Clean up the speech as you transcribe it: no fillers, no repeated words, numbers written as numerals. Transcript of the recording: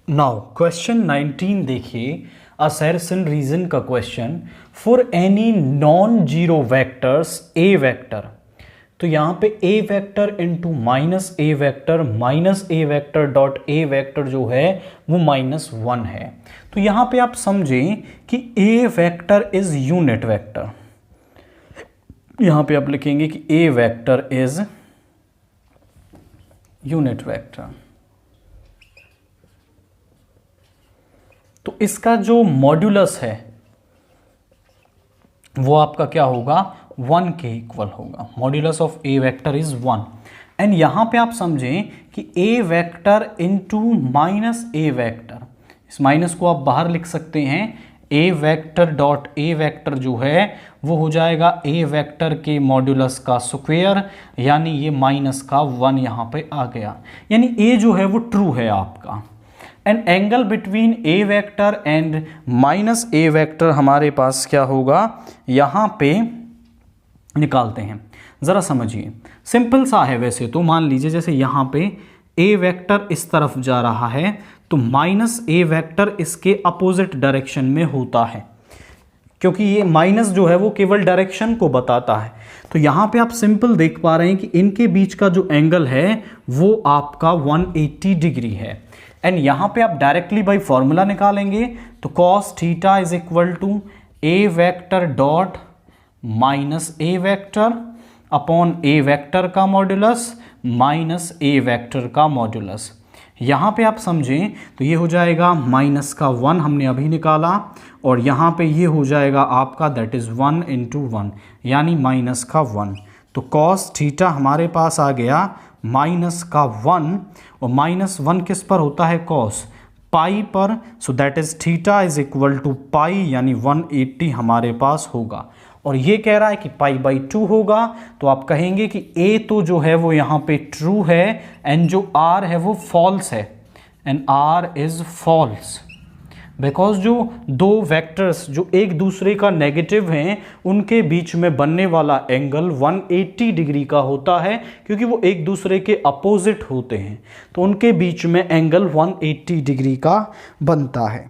Now question 19 देखिए, assertion reason का question. For any non zero vectors A vector, तो यहां पे A vector into minus A vector dot A vector जो है वो -1 है। तो यहां पे आप समझें कि ए वेक्टर इज यूनिट वेक्टर। यहां पे आप लिखेंगे कि ए वेक्टर इज यूनिट वेक्टर। तो इसका जो मॉड्यूलस है वो आपका क्या होगा, 1 के इक्वल होगा। Modulus of A vector is 1। And यहां पे आप समझें कि ए वेक्टर इंटू माइनस ए वेक्टर, इस माइनस को आप बाहर लिख सकते हैं। ए वेक्टर डॉट ए वेक्टर जो है वो हो जाएगा ए वेक्टर के मॉड्यूलस का स्क्वायर, यानी ये माइनस का 1 यहां पे आ गया, यानी ए जो है वो ट्रू है आपका। And angle between A vector and minus A vector हमारे पास क्या होगा, यहां पे निकालते हैं। जरा समझिए, सिंपल सा है वैसे तो। मान लीजिए जैसे यहां पे ए वेक्टर इस तरफ जा रहा है तो माइनस ए वेक्टर इसके अपोजिट डायरेक्शन में होता है, क्योंकि ये माइनस जो है वो केवल डायरेक्शन को बताता है। तो यहां पे आप सिंपल देख पा रहे हैं कि इनके बीच का जो एंगल है वो आपका 180 डिग्री है। एंड यहां पे आप डायरेक्टली बाई फॉर्मूला निकालेंगे तो cos theta is equal to a vector dot minus A vector upon a vector का मॉड्यूलस माइनस ए वेक्टर का मॉड्यूलस। यहां पे आप समझें तो ये हो जाएगा माइनस का 1 हमने अभी निकाला, और यहां पे ये हो जाएगा आपका दैट इज 1 इंटू 1 यानी माइनस का 1। तो cos थीटा हमारे पास आ गया माइनस का 1, और -1 किस पर होता है, cos पाई पर। So that is theta is equal to pi, यानी 180 हमारे पास होगा। और ये कह रहा है कि π/2 होगा, तो आप कहेंगे कि a तो जो है वो यहाँ पे ट्रू है एंड जो r है वो फॉल्स है, and r is false because जो दो वेक्टर्स जो एक दूसरे का नेगेटिव हैं उनके बीच में बनने वाला एंगल 180 डिग्री का होता है, क्योंकि वो एक दूसरे के अपोजिट होते हैं, तो उनके बीच में एंगल 180 डिग्री का बनता है।